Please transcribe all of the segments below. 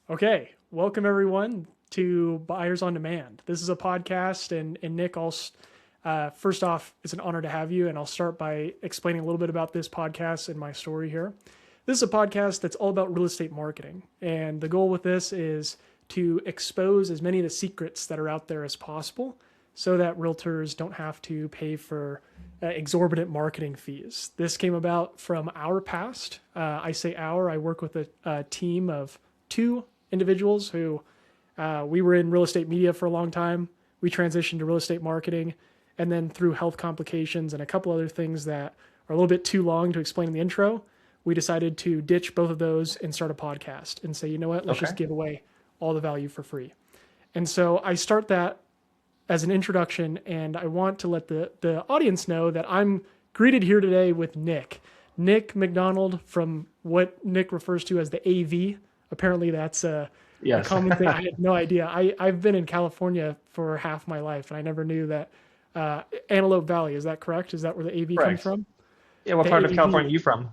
Okay, welcome everyone to Buyers on Demand. This is a podcast, and Nick, first off, it's an honor to have you, and I'll start by explaining a little bit about this podcast and my story here. This is a podcast that's all about real estate marketing, and the goal with this is to expose as many of the secrets that are out there as possible so that realtors don't have to pay for exorbitant marketing fees. This came about from our past. I say our, I work with a team of two individuals who we were in real estate media for a long time. We transitioned to real estate marketing, and then through health complications and a couple other things that are a little bit too long to explain in the intro, we decided to ditch both of those and start a podcast and say, you know what, let's just give away all the value for free. And so I start that as an introduction, and I want to let the audience know that I'm greeted here today with Nick McDonald, from what Nick refers to as the AV. Apparently that's a Yes. common thing. I had no idea. I've been in California for half my life, and I never knew that Antelope Valley, is that correct? Is that where the AV comes Correct. from? Yeah, what The part of California are AV. you from?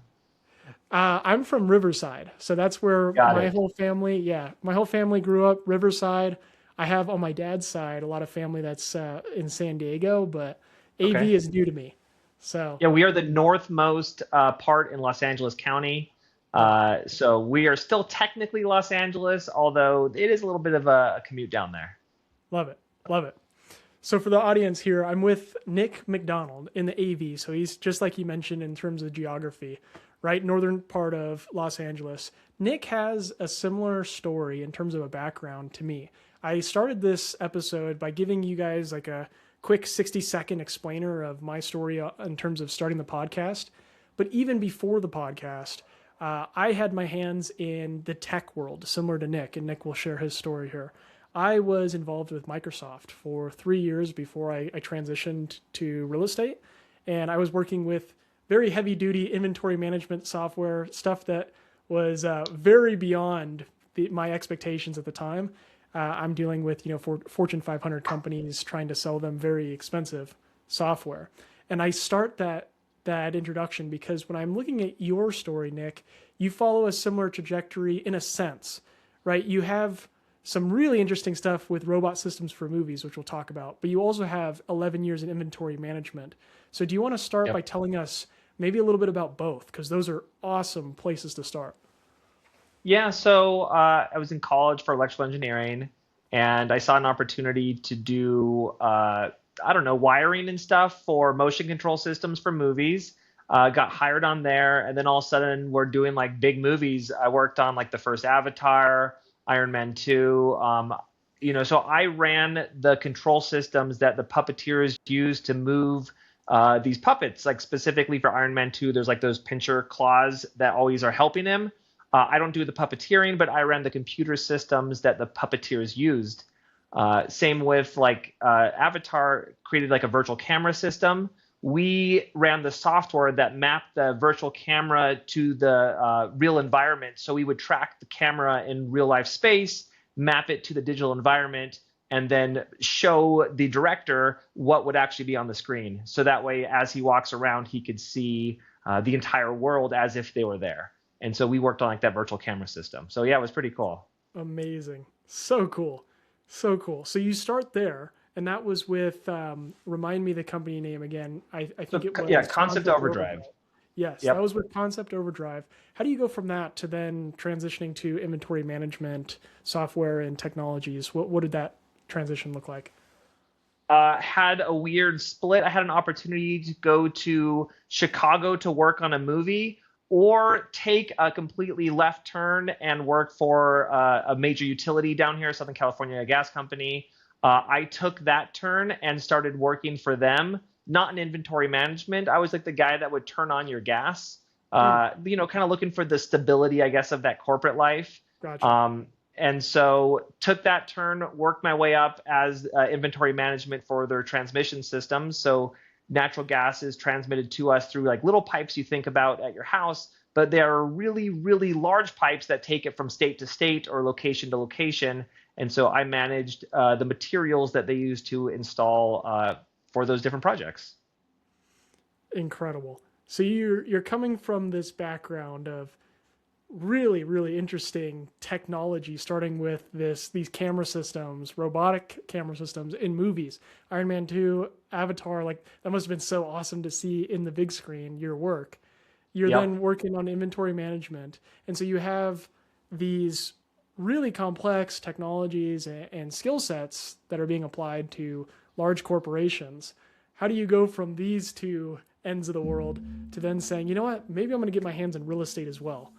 I'm from Riverside, so that's where Got my it. whole family, yeah, my whole family grew up. Riverside. I have on my dad's side a lot of family that's in San Diego, but Okay. AV is new to me. So, Yeah, we are the northmost part in Los Angeles County. wow, So we are still technically Los Angeles, although it is a little bit of a commute down there. love it, love it. So for the audience here, I'm with Nick McDonald in the AV. So he's just like you mentioned in terms of geography, right? Northern part of Los Angeles. Nick has a similar story in terms of a background to me. I started this episode by giving you guys like a quick 60-second explainer of my story in terms of starting the podcast. But even before the podcast, I had my hands in the tech world, similar to Nick, and Nick will share his story here. I was involved with Microsoft for 3 years before I transitioned to real estate. And I was working with very heavy duty inventory management software, stuff that was very beyond my expectations at the time. I'm dealing with, for Fortune 500 companies trying to sell them very expensive software. And I start that introduction because when I'm looking at your story, Nick, you follow a similar trajectory in a sense, right? You have some really interesting stuff with robot systems for movies, which we'll talk about, but you also have 11 years in inventory management. So do you want to start by Yep. telling us maybe a little bit about both? Because those are awesome places to start. Yeah, so I was in college for electrical engineering, and I saw an opportunity to do, I don't know, wiring and stuff for motion control systems for movies. Got hired on there, and then all of a sudden we're doing like big movies. I worked on like the first Avatar, Iron Man 2. So I ran the control systems that the puppeteers use to move these puppets, like specifically for Iron Man 2, there's like those pincher claws that always are helping him. I don't do the puppeteering, but I ran the computer systems that the puppeteers used. Same with like Avatar created like a virtual camera system. We ran the software that mapped the virtual camera to the real environment. So we would track the camera in real life space, map it to the digital environment, and then show the director what would actually be on the screen. So that way, as he walks around, he could see the entire world as if they were there. And so we worked on like that virtual camera system. So yeah, it was pretty cool. Amazing. So cool. So cool. So you start there, and that was with, remind me the company name again. I think So it yeah, was Concept Concept Overdrive. Overdrive. Yes, that Yep. was with Concept Overdrive. How do you go from that to then transitioning to inventory management software and technologies? What did that transition look like? Had a weird split. I had an opportunity to go to Chicago to work on a movie, or take a completely left turn and work for a major utility down here, Southern California, a gas company. I took that turn and started working for them, not in inventory management. I was like the guy that would turn on your gas, Hmm, kind of looking for the stability, I guess, of that corporate life. gotcha. And so took that turn, worked my way up as inventory management for their transmission systems. So natural gas is transmitted to us through like little pipes you think about at your house, but there are really, really large pipes that take it from state to state or location to location. And so I managed the materials that they use to install for those different projects. Incredible. So you're coming from this background of really, really interesting technology, starting with these camera systems, robotic camera systems in movies. Iron Man 2, Avatar, like that must have been so awesome to see in the big screen, your work. You're Yep. then working on inventory management. And so you have these really complex technologies and skill sets that are being applied to large corporations. How do you go from these two ends of the world to then saying, you know what, maybe I'm going to get my hands in real estate as well?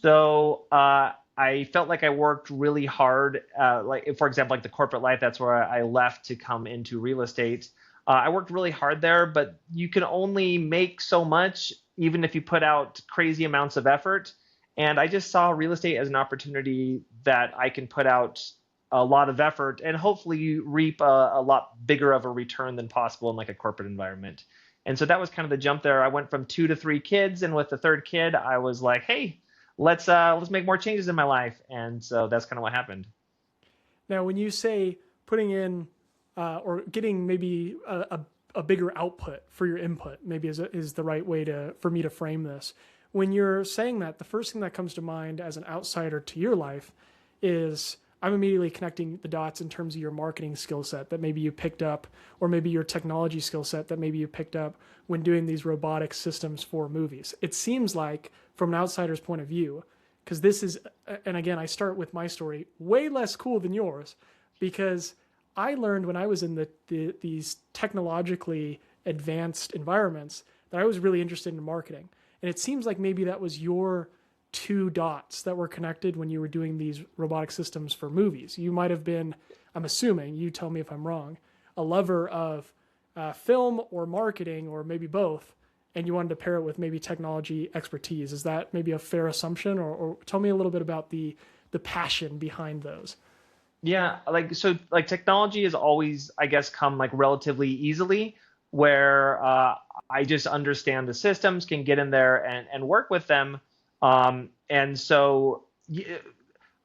So I felt like I worked really hard. Like for example, like the corporate life, that's where I left to come into real estate. I worked really hard there, but you can only make so much, even if you put out crazy amounts of effort. And I just saw real estate as an opportunity that I can put out a lot of effort and hopefully reap a lot bigger of a return than possible in like a corporate environment. And so that was kind of the jump there. I went from 2 to 3 kids, and with the third kid, I was like, hey, let's make more changes in my life. And so that's kind of what happened. Now, when you say putting in or getting maybe a bigger output for your input, maybe is the right way for me to frame this. When you're saying that, the first thing that comes to mind as an outsider to your life is I'm immediately connecting the dots in terms of your marketing skill set that maybe you picked up, or maybe your technology skill set that maybe you picked up when doing these robotic systems for movies. It seems like, from an outsider's point of view, because this is, and again, I start with my story, way less cool than yours, because I learned when I was in these technologically advanced environments that I was really interested in marketing. And it seems like maybe that was your two dots that were connected when you were doing these robotic systems for movies. You might have been, I'm assuming, you tell me if I'm wrong, a lover of film or marketing, or maybe both, and you wanted to pair it with maybe technology expertise. Is that maybe a fair assumption? Or tell me a little bit about the passion behind those. Yeah, like technology has always, I guess, come like relatively easily, where I just understand the systems, can get in there and work with them. And so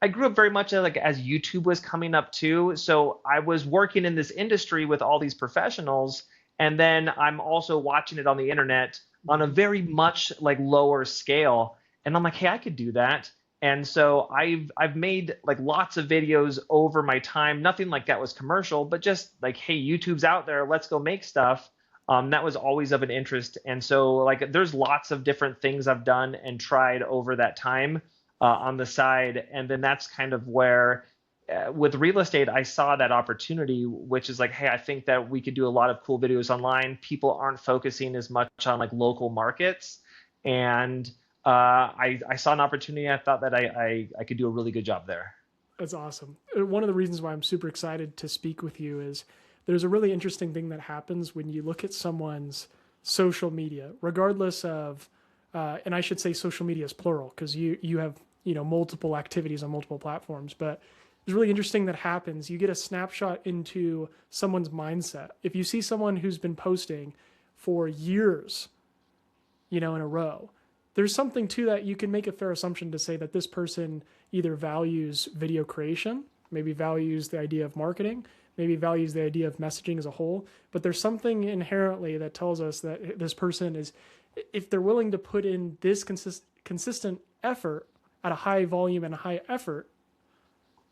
I grew up very much like as YouTube was coming up too. So I was working in this industry with all these professionals, and then I'm also watching it on the internet on a very much like lower scale. And I'm like, hey, I could do that. And so I've made like lots of videos over my time. Nothing like that was commercial, but just like, hey, YouTube's out there, let's go make stuff. That was always of an interest. And so like there's lots of different things I've done and tried over that time on the side. And then that's kind of where with real estate, I saw that opportunity, which is like, hey, I think that we could do a lot of cool videos online. People aren't focusing as much on like local markets. And I saw an opportunity. I thought that I could do a really good job there. That's awesome. One of the reasons why I'm super excited to speak with you is there's a really interesting thing that happens when you look at someone's social media, regardless of, and I should say social media is plural because you have multiple activities on multiple platforms, but it's really interesting that happens. You get a snapshot into someone's mindset. If you see someone who's been posting for years, in a row, there's something to that. You can make a fair assumption to say that this person either values video creation, maybe values the idea of marketing, maybe values the idea of messaging as a whole. But there's something inherently that tells us that this person is, if they're willing to put in this consistent effort at a high volume and a high effort,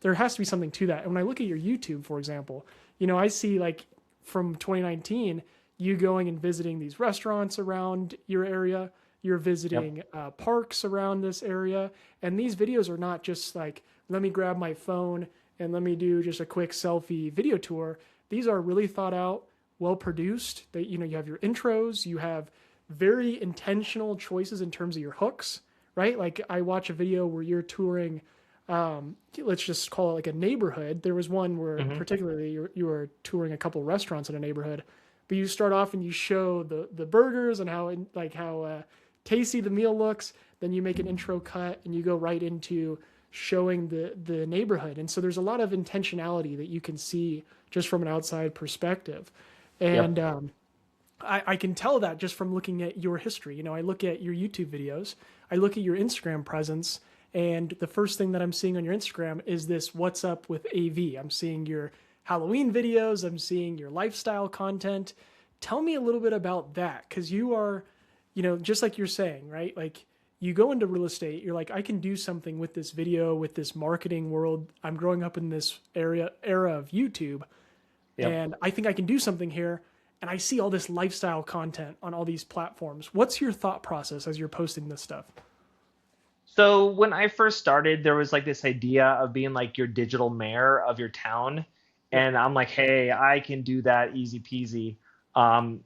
there has to be something to that. And when I look at your YouTube, for example, I see like from 2019, you going and visiting these restaurants around your area. You're visiting parks around this area. And these videos are not just like, let me grab my phone and let me do just a quick selfie video tour. These are really thought out, well produced. You have your intros, you have very intentional choices in terms of your hooks, right? Like I watch a video where you're touring, let's just call it like a neighborhood. There was one where particularly you were touring a couple restaurants in a neighborhood, but you start off and you show the burgers and how tasty the meal looks. Then you make an intro cut and you go right into showing the neighborhood. And so there's a lot of intentionality that you can see just from an outside perspective. And I can tell that just from looking at your history. I look at your YouTube videos, I look at your Instagram presence, and the first thing that I'm seeing on your Instagram is this what's up with AV. I'm seeing your Halloween videos, I'm seeing your lifestyle content. Tell me a little bit about that, because you are, just like you're saying, right? Like you go into real estate, you're like, I can do something with this video, with this marketing world. I'm growing up in this era of YouTube, Yep. and I think I can do something here. And I see all this lifestyle content on all these platforms. What's your thought process as you're posting this stuff? So when I first started, there was like this idea of being like your digital mayor of your town. Yep. And I'm like, hey, I can do that easy peasy.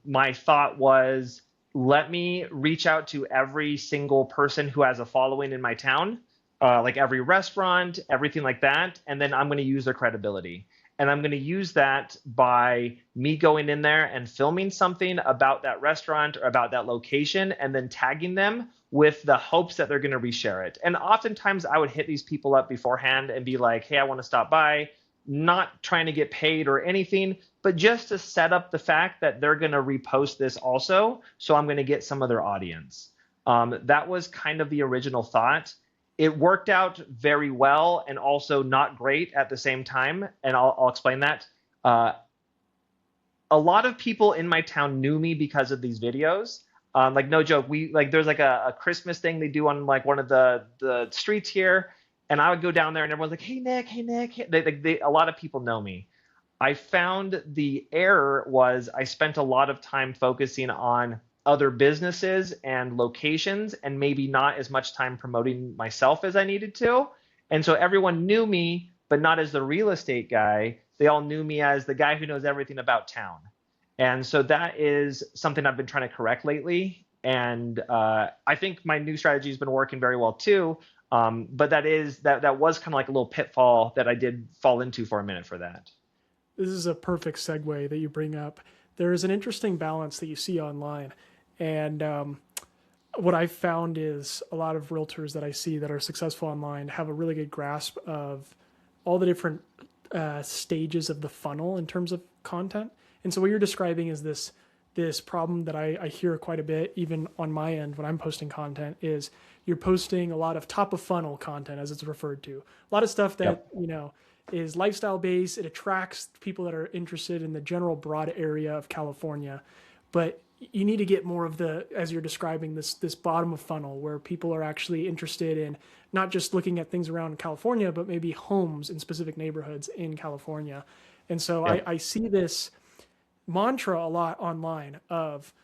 My thought was, let me reach out to every single person who has a following in my town, like every restaurant, everything like that. And then I'm going to use their credibility. And I'm going to use that by me going in there and filming something about that restaurant or about that location and then tagging them with the hopes that they're going to reshare it. And oftentimes I would hit these people up beforehand and be like, hey, I want to stop by, not trying to get paid or anything, but just to set up the fact that they're going to repost this also. So I'm going to get some of their audience. That was kind of the original thought. It worked out very well and also not great at the same time. And I'll explain that. A lot of people in my town knew me because of these videos. Like no joke, there's like a Christmas thing they do on like one of the streets here, and I would go down there and everyone's like, "Hey Nick, hey Nick." A lot of people know me. I found the error was I spent a lot of time focusing on other businesses and locations and maybe not as much time promoting myself as I needed to. And so everyone knew me, but not as the real estate guy. They all knew me as the guy who knows everything about town. And so that is something I've been trying to correct lately. And I think my new strategy has been working very well too. But that was kind of like a little pitfall that I did fall into for a minute for that. This is a perfect segue that you bring up. There is an interesting balance that you see online. And what I've found is a lot of realtors that I see that are successful online have a really good grasp of all the different stages of the funnel in terms of content. And so what you're describing is this problem that I hear quite a bit, even on my end when I'm posting content, is you're posting a lot of top of funnel content, as it's referred to. A lot of stuff that, Yep. Is lifestyle based. It attracts people that are interested in the general broad area of California. But you need to get more of as you're describing, this bottom of funnel where people are actually interested in not just looking at things around California, but maybe homes in specific neighborhoods in California. And so Yep. I see this mantra a lot online of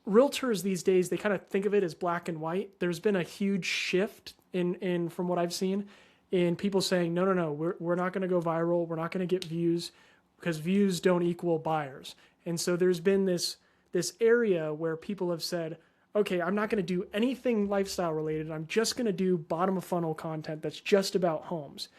realtors these days. They kind of think of it as black and white. There's been a huge shift in from what I've seen in people saying, no, we're not going to go viral. We're not going to get views because views don't equal buyers. And so there's been this area where people have said, okay, I'm not going to do anything lifestyle related. I'm just going to do bottom of funnel content that's just about homes.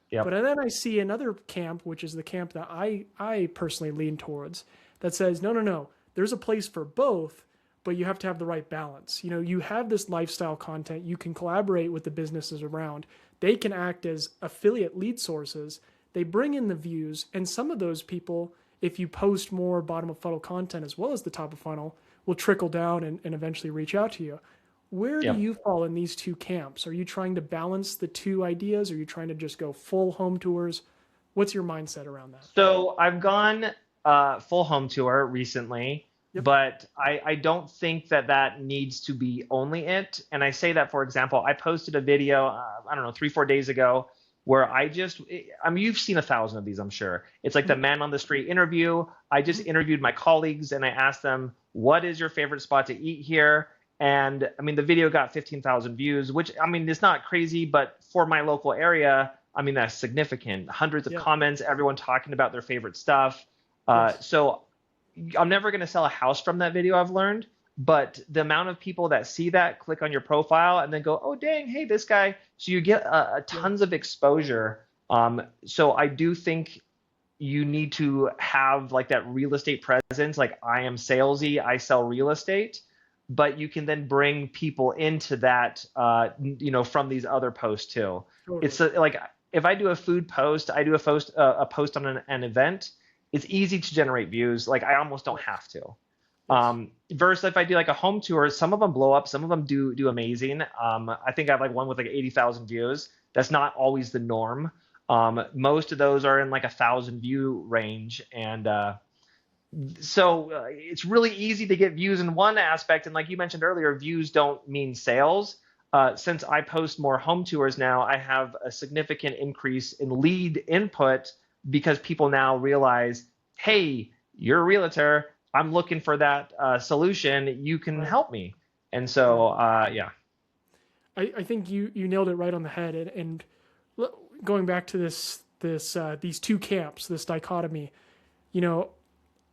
Yep. But then I see another camp, which is the camp that I personally lean towards, that says, no, there's a place for both, but you have to have the right balance. You have this lifestyle content. You can collaborate with the businesses around. They can act as affiliate lead sources. They bring in the views, and some of those people, if you post more bottom of funnel content as well as the top of funnel, will trickle down and eventually reach out to you. Where do Yep. you fall in these two camps? Are you trying to balance the two ideas? Are you trying to just go full home tours? What's your mindset around that? So I've gone full home tour recently, Yep. but I don't think that needs to be only it. And I say that, for example, I posted a video, I don't know, 3, 4 days ago where you've seen 1,000 of these, I'm sure. It's like the man on the street interview. I just interviewed my colleagues and I asked them, what is your favorite spot to eat here? And I mean, the video got 15,000 views, which I mean, it's not crazy, but for my local area, I mean, that's significant. Hundreds of comments, everyone talking about their favorite stuff. So I'm never going to sell a house from that video, I've learned. But the amount of people that see that, click on your profile, and then go, oh, dang, hey, this guy. So you get tons of exposure. So I do think you need to have like that real estate presence. Like I am salesy, I sell real estate. But you can then bring people into that, from these other posts too. Totally. It's like if I do a food post, I do a post on an event. It's easy to generate views. Like I almost don't have to. Versus if I do like a home tour, some of them blow up, some of them do amazing. I think I have like one with like 80,000 views. That's not always the norm. Most of those are in like 1,000 view range, and So it's really easy to get views in one aspect, and like you mentioned earlier, views don't mean sales. Since I post more home tours now, I have a significant increase in lead input because people now realize, hey, you're a realtor. I'm looking for that solution. You can Right. help me. And Right. so, yeah, I think you nailed it right on the head. And going back to these two camps, this dichotomy, you know,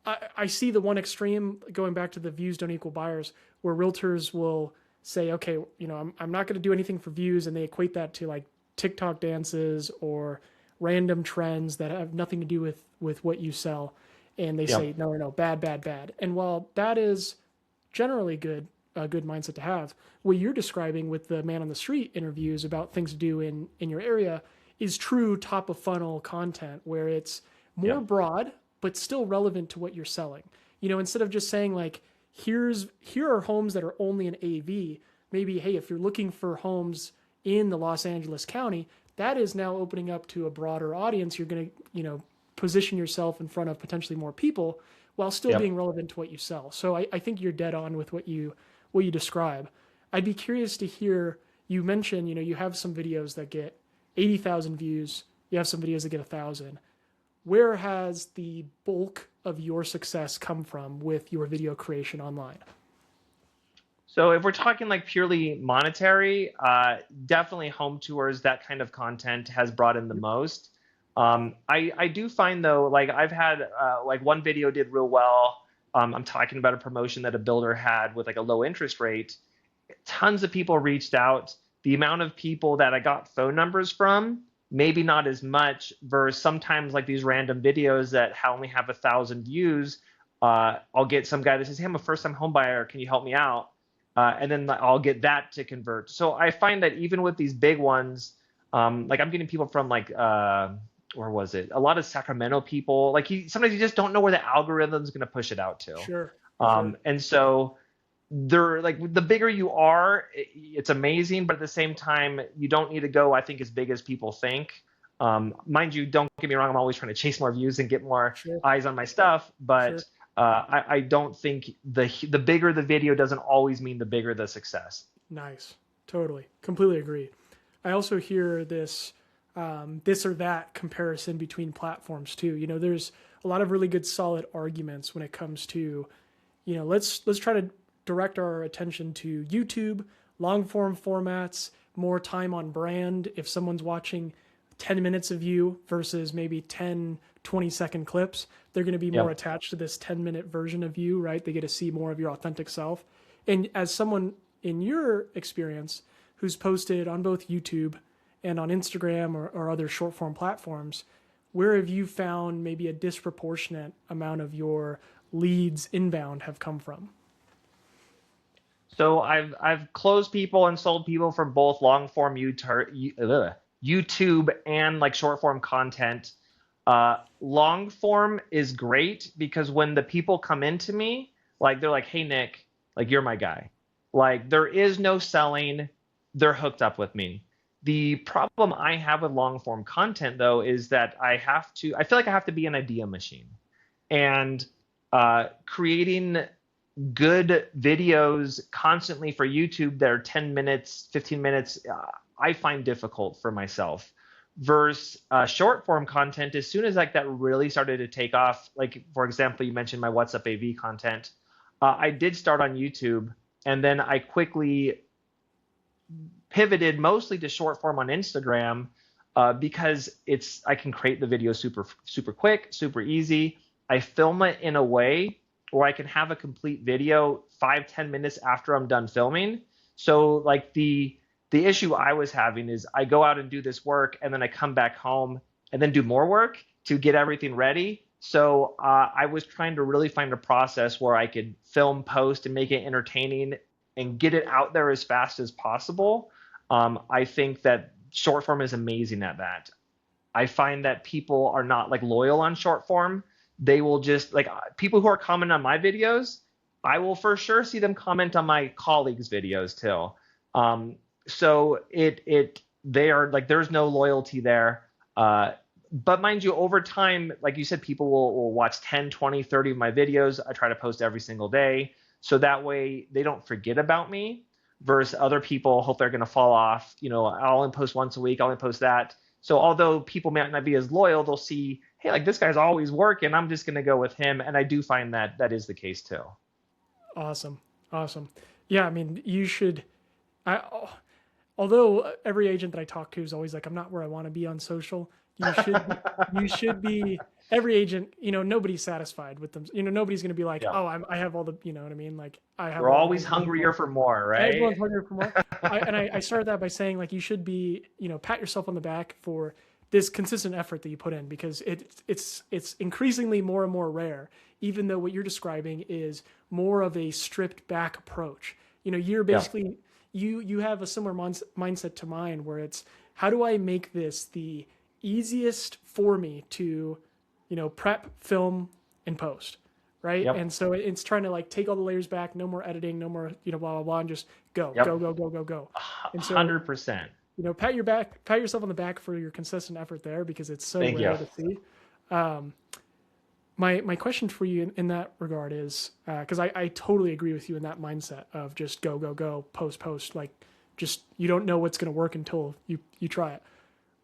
I see the one extreme going back to the views don't equal buyers, where realtors will say, okay, I'm not going to do anything for views, and they equate that to like TikTok dances or random trends that have nothing to do with what you sell, and they yep, say no, no, no, bad, bad, bad. And while that is generally a good mindset to have, what you're describing with the man on the street interviews about things to do in your area is true top of funnel content where it's more yep, broad but still relevant to what you're selling. Instead of just saying like here are homes that are only in AV, maybe hey, if you're looking for homes in the Los Angeles County, that is now opening up to a broader audience. You're going to, position yourself in front of potentially more people while still yep. being relevant to what you sell. So I think you're dead on with what you describe. I'd be curious to hear, you mentioned, you have some videos that get 80,000 views, you have some videos that get 1,000. Where has the bulk of your success come from with your video creation online? So if we're talking like purely monetary, definitely home tours, that kind of content has brought in the most. I do find though, like I've had like one video did real well. I'm talking about a promotion that a builder had with like a low interest rate. Tons of people reached out. The amount of people that I got phone numbers from, maybe not as much, versus sometimes like these random videos that only have 1,000 views. I'll get some guy that says, hey, I'm a first time home buyer. Can you help me out? And then I'll get that to convert. So I find that even with these big ones, like I'm getting people from like, where was it? A lot of Sacramento people. Like sometimes you just don't know where the algorithm's going to push it out to. Sure, sure. And so they're like the bigger you are, it's amazing, but at the same time, you don't need to go, I think, as big as people think. Mind you, don't get me wrong, I'm always trying to chase more views and get more Sure, eyes on my stuff, but sure. I don't think the bigger the video doesn't always mean the bigger the success. Nice. Totally. Completely agree. I also hear this or that comparison between platforms too. There's a lot of really good solid arguments when it comes to, let's try to direct our attention to YouTube, long form formats, more time on brand. If someone's watching 10 minutes of you versus maybe 10, 20-second clips, they're going to be more Yep. attached to this 10-minute version of you, right? They get to see more of your authentic self. And as someone in your experience who's posted on both YouTube and on Instagram or other short form platforms, where have you found maybe a disproportionate amount of your leads inbound have come from? So I've closed people and sold people from both long form YouTube and like short form content. Long form is great because when the people come into me, like they're like, "Hey Nick, like you're my guy." Like there is no selling, they're hooked up with me. The problem I have with long form content though is that I feel like I have to be an idea machine. And creating good videos constantly for YouTube that are 10 minutes, 15 minutes, I find difficult for myself. Versus short form content, as soon as like that really started to take off, like for example, you mentioned my What's Up AV content. I did start on YouTube, and then I quickly pivoted mostly to short form on Instagram because I can create the video super quick, super easy. I film it in a way where I can have a complete video 5-10 minutes after I'm done filming. So like the issue I was having is I go out and do this work and then I come back home and then do more work to get everything ready. So I was trying to really find a process where I could film, post, and make it entertaining and get it out there as fast as possible. I think that short form is amazing at that. I find that people are not like loyal on short form. They will just like people who are commenting on my videos. I will for sure see them comment on my colleagues' videos too. So they are like there's no loyalty there. But mind you, over time, like you said, people will watch 10, 20, 30 of my videos. I try to post every single day. So that way they don't forget about me versus other people hope they're going to fall off. I'll only post once a week. I'll only post that. So although people might not be as loyal, they'll see, hey, like this guy's always working. I'm just going to go with him. And I do find that that is the case too. Awesome. Awesome. Yeah, I mean, you should. I although every agent that I talk to is always like, I'm not where I want to be on social. You should be. Every agent, nobody's satisfied with them. Nobody's going to be like, Yeah. oh, I have all the, you know what I mean? Like I have. We're All always hungrier for more, right? Everyone's hungrier for more. I started that by saying like you should be, pat yourself on the back for this consistent effort that you put in because it's increasingly more and more rare. Even though what you're describing is more of a stripped back approach. You're basically you have a similar mindset to mine where it's how do I make this the easiest for me to prep, film, and post, right? Yep. And so it's trying to like take all the layers back, no more editing, no more blah blah blah, and just go, Yep. go, go, go, go, go. And so 100%. pat yourself on the back for your consistent effort there because it's so Thank rare you. to see. My question for you in that regard is because I totally agree with you in that mindset of just go, go, go, post, like just you don't know what's going to work until you try it.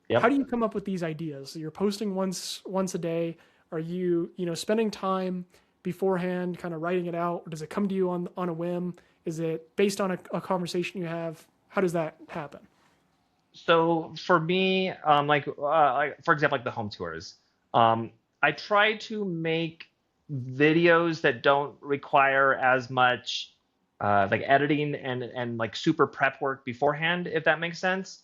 Yep. How do you come up with these ideas? You're posting once a day. Are you spending time beforehand, kind of writing it out, or does it come to you on a whim? Is it based on a conversation you have? How does that happen? So for me, like for example, like the home tours, I try to make videos that don't require as much like editing and like super prep work beforehand, if that makes sense.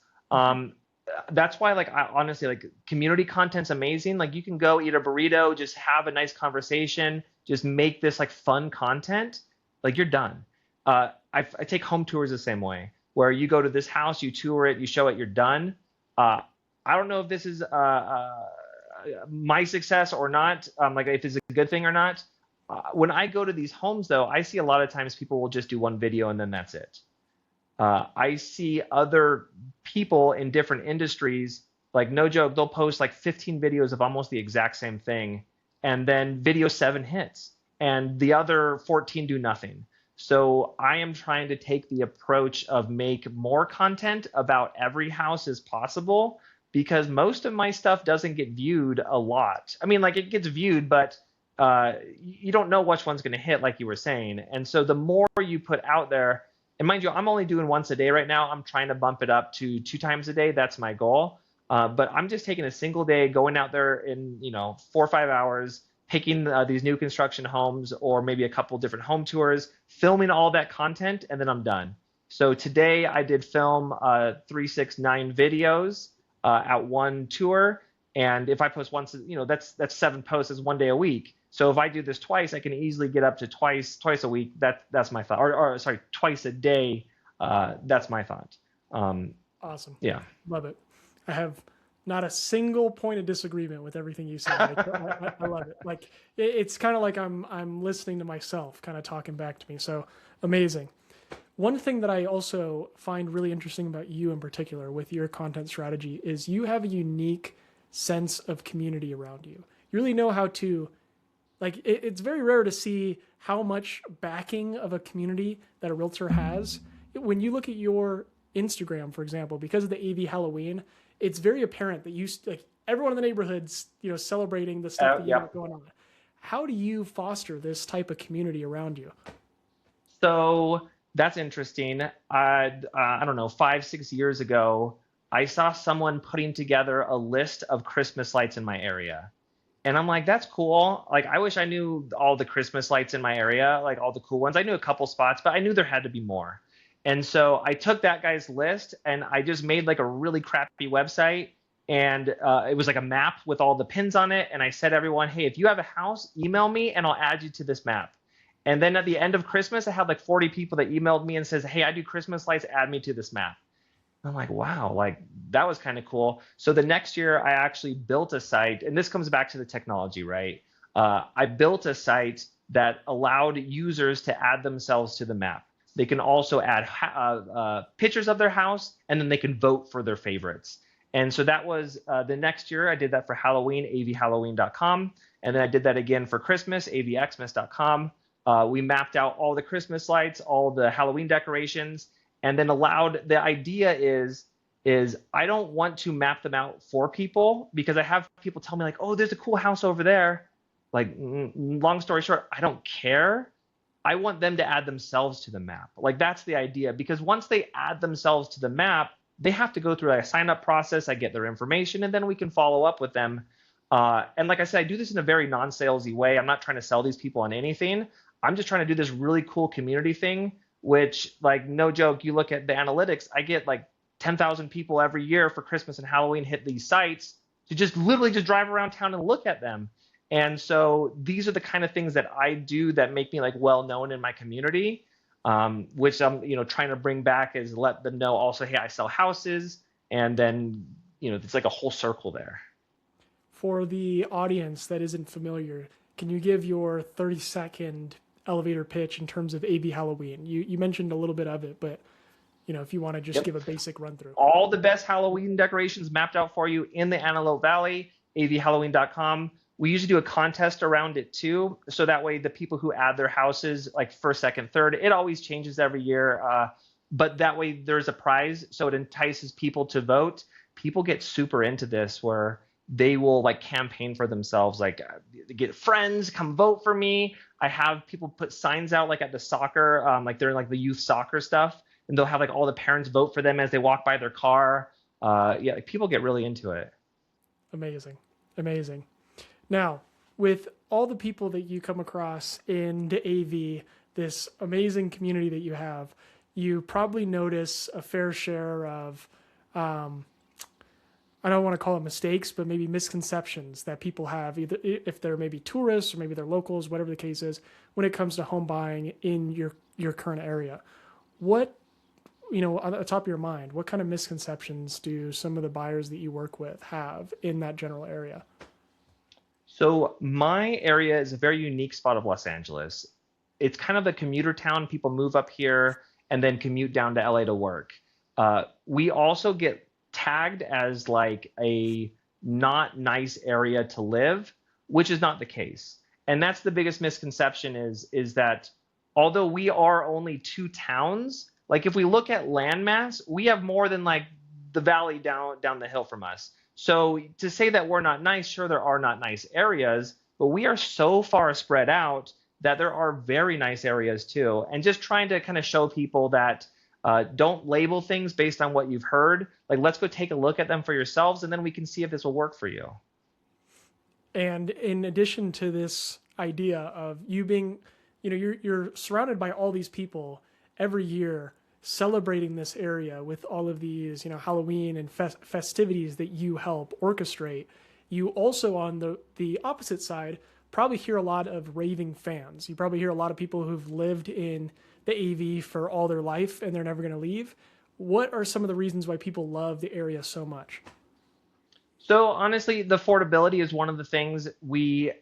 That's why like I honestly like community content's amazing. Like you can go eat a burrito, just have a nice conversation, just make this like fun content, like you're done. I take home tours the same way, where you go to this house, you tour it, you show it, you're done. I don't know if this is my success or not, like if it's a good thing or not. When I go to these homes though, I see a lot of times people will just do one video and then that's it. I see other people in different industries, like no joke, they'll post like 15 videos of almost the exact same thing, and then video 7 hits, and the other 14 do nothing. So I am trying to take the approach of make more content about every house as possible, because most of my stuff doesn't get viewed a lot. I mean, like it gets viewed, but you don't know which one's going to hit, like you were saying. And so the more you put out there, and mind you, I'm only doing once a day right now. I'm trying to bump it up to 2 times a day. That's my goal. But I'm just taking a single day, going out there in 4 or 5 hours, picking these new construction homes or maybe a couple different home tours, filming all that content, and then I'm done. So today I did film 3, 6, 9 videos at one tour. And if I post once, that's 7 posts, is 1 day a week. So if I do this twice, I can easily get up to twice a week. That's my thought. Or sorry, twice a day. That's my thought. Awesome. Yeah. Love it. I have not a single point of disagreement with everything you said. I love it. Like it's kind of like I'm listening to myself, kind of talking back to me. So amazing. One thing that I also find really interesting about you in particular with your content strategy is you have a unique sense of community around you. You really know how to, like, it's very rare to see how much backing of a community that a realtor has. When you look at your Instagram, for example, because of the AV Halloween, it's very apparent that you, like, everyone in the neighborhood's, celebrating the stuff that you got going on. How do you foster this type of community around you? So that's interesting. I don't know, 5, 6 years ago, I saw someone putting together a list of Christmas lights in my area. And I'm like, that's cool. Like, I wish I knew all the Christmas lights in my area, like all the cool ones. I knew a couple spots, but I knew there had to be more. And so I took that guy's list and I just made like a really crappy website. And it was like a map with all the pins on it. And I said, everyone, hey, if you have a house, email me and I'll add you to this map. And then at the end of Christmas, I had like 40 people that emailed me and says, hey, I do Christmas lights, add me to this map. I'm like, wow, like that was kind of cool. So the next year I actually built a site, and this comes back to the technology, right? I built a site that allowed users to add themselves to the map. They can also add pictures of their house, and then they can vote for their favorites. And so that was the next year. I did that for Halloween, avhalloween.com. And then I did that again for Christmas, avxmas.com. We mapped out all the Christmas lights, all the Halloween decorations, and then allowed, the idea is I don't want to map them out for people, because I have people tell me like, oh, there's a cool house over there. Like, long story short, I don't care. I want them to add themselves to the map. Like, that's the idea, because once they add themselves to the map, they have to go through a sign up process. I get their information, and then we can follow up with them. And like I said, I do this in a very non-salesy way. I'm not trying to sell these people on anything. I'm just trying to do this really cool community thing, which, like, no joke, you look at the analytics, I get like 10,000 people every year for Christmas and Halloween hit these sites to just literally just drive around town and look at them. And so these are the kind of things that I do that make me like well known in my community, which I'm trying to bring back, is let them know also, hey, I sell houses, and then it's like a whole circle there. For the audience that isn't familiar, can you give your 30-second elevator pitch in terms of AV Halloween? You mentioned a little bit of it, but if you want to just give a basic run through. All the best Halloween decorations mapped out for you in the Antelope Valley, avhalloween.com. We usually do a contest around it too, so that way the people who add their houses, like first, second, third, it always changes every year, but that way there's a prize, so it entices people to vote. People get super into this, where they will like campaign for themselves, like get friends, come vote for me. I have people put signs out like at the soccer, like they're in like the youth soccer stuff, and they'll have like all the parents vote for them as they walk by their car. Yeah, like, people get really into it. Amazing. Now, with all the people that you come across in the AV, this amazing community that you have, you probably notice a fair share of, I don't want to call it mistakes, but maybe misconceptions that people have, either if they're maybe tourists or maybe they're locals, whatever the case is, when it comes to home buying in your current area. What, on the top of your mind, what kind of misconceptions do some of the buyers that you work with have in that general area? So my area is a very unique spot of Los Angeles. It's kind of a commuter town. People move up here and then commute down to LA to work. We also get tagged as like a not nice area to live, which is not the case. And that's the biggest misconception, is that although we are only two towns, like if we look at landmass, we have more than like the valley down the hill from us. So to say that we're not nice, sure, there are not nice areas, but we are so far spread out that there are very nice areas too. And just trying to kind of show people that don't label things based on what you've heard. Like, let's go take a look at them for yourselves, and then we can see if this will work for you. And in addition to this idea of you being, you're surrounded by all these people every year celebrating this area with all of these, Halloween and festivities that you help orchestrate. You also, on the opposite side, probably hear a lot of raving fans. You probably hear a lot of people who've lived in the AV for all their life and they're never going to leave. What are some of the reasons why people love the area so much? So honestly, the affordability is one of the things. We're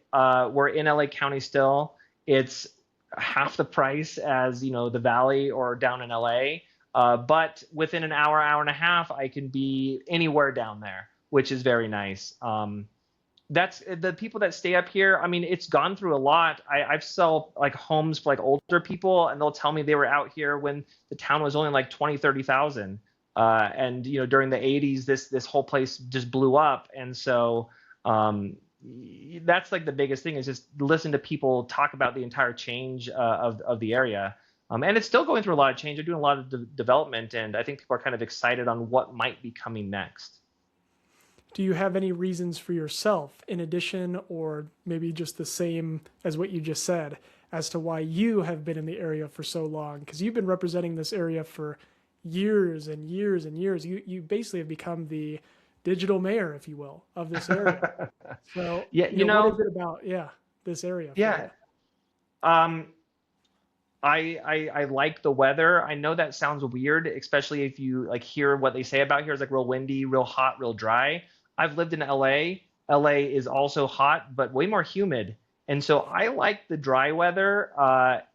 in LA County still. It's half the price as the Valley or down in LA, but within an hour and a half, I can be anywhere down there, which is very nice. That's the people that stay up here. I mean, it's gone through a lot. I've sold like homes for like older people, and they'll tell me they were out here when the town was only like 20, 30,000. And during the 80s, this whole place just blew up. And so that's like the biggest thing, is just listen to people talk about the entire change of the area. And it's still going through a lot of change. They're doing a lot of development, and I think people are kind of excited on what might be coming next. Do you have any reasons for yourself, in addition, or maybe just the same as what you just said, as to why you have been in the area for so long? Because you've been representing this area for years and years and years. You basically have become the digital mayor, if you will, of this area. So yeah, what is it about this area? Yeah. I like the weather. I know that sounds weird, especially if you like hear what they say about here. It's like real windy, real hot, real dry. I've lived in LA. LA is also hot, but way more humid. And so I like the dry weather.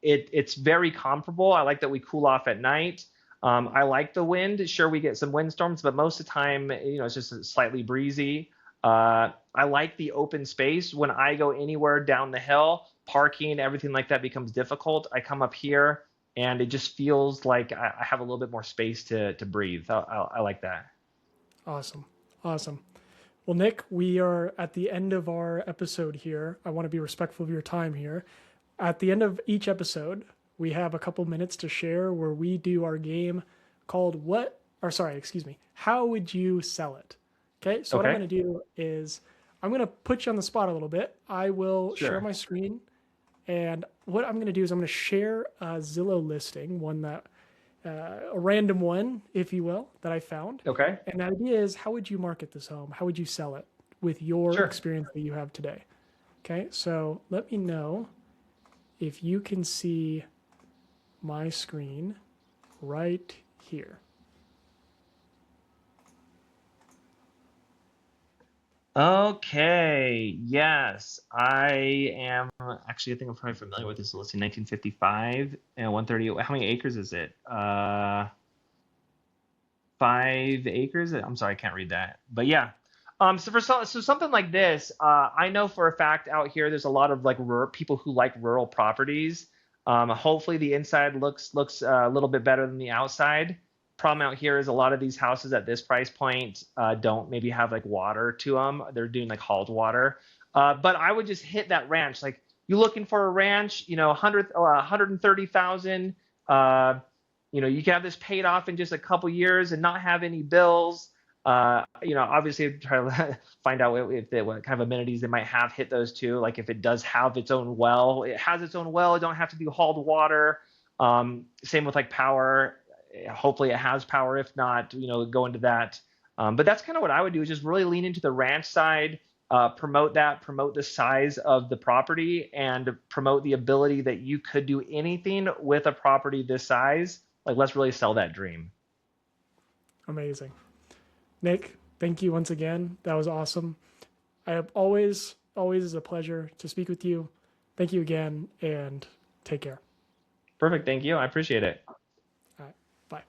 It's very comparable. I like that we cool off at night. I like the wind. Sure, we get some windstorms, but most of the time, it's just slightly breezy. I like the open space. When I go anywhere down the hill, parking, everything like that becomes difficult. I come up here and it just feels like I have a little bit more space to breathe. I like that. Awesome. Awesome. Well, Nick, we are at the end of our episode here. I want to be respectful of your time here. At the end of each episode, we have a couple minutes to share where we do our game called How Would You Sell It? Okay, so what I'm Okay. going to do is I'm going to put you on the spot a little bit. I will share Sure. my screen, and what I'm going to do is I'm going to share a Zillow listing, one that a random one, if you will, that I found. Okay. And the idea is, how would you market this home? How would you sell it with your Sure. experience that you have today? Okay, so let me know if you can see my screen right here. Okay. Yes, I am. Actually, I think I'm probably familiar with this listing. 1955 and 130. How many acres is it? 5 acres. I'm sorry, I can't read that. But yeah. So something like this, I know for a fact out here, there's a lot of like people who like rural properties. Hopefully, the inside looks a little bit better than the outside. Problem out here is a lot of these houses at this price point don't maybe have like water to them. They're doing like hauled water. But I would just hit that ranch. Like you looking for a ranch, 130,000. You can have this paid off in just a couple years and not have any bills. Obviously try to find out what kind of amenities they might have. Hit those too. Like if it does have its own well, it has its own well. It don't have to do hauled water. Same with like power. Hopefully it has power. If not, go into that. But that's kind of what I would do is just really lean into the ranch side, promote the size of the property, and promote the ability that you could do anything with a property this size. Like let's really sell that dream. Amazing. Nick, thank you once again. That was awesome. I have always is a pleasure to speak with you. Thank you again and take care. Perfect. Thank you. I appreciate it. All right. Bye.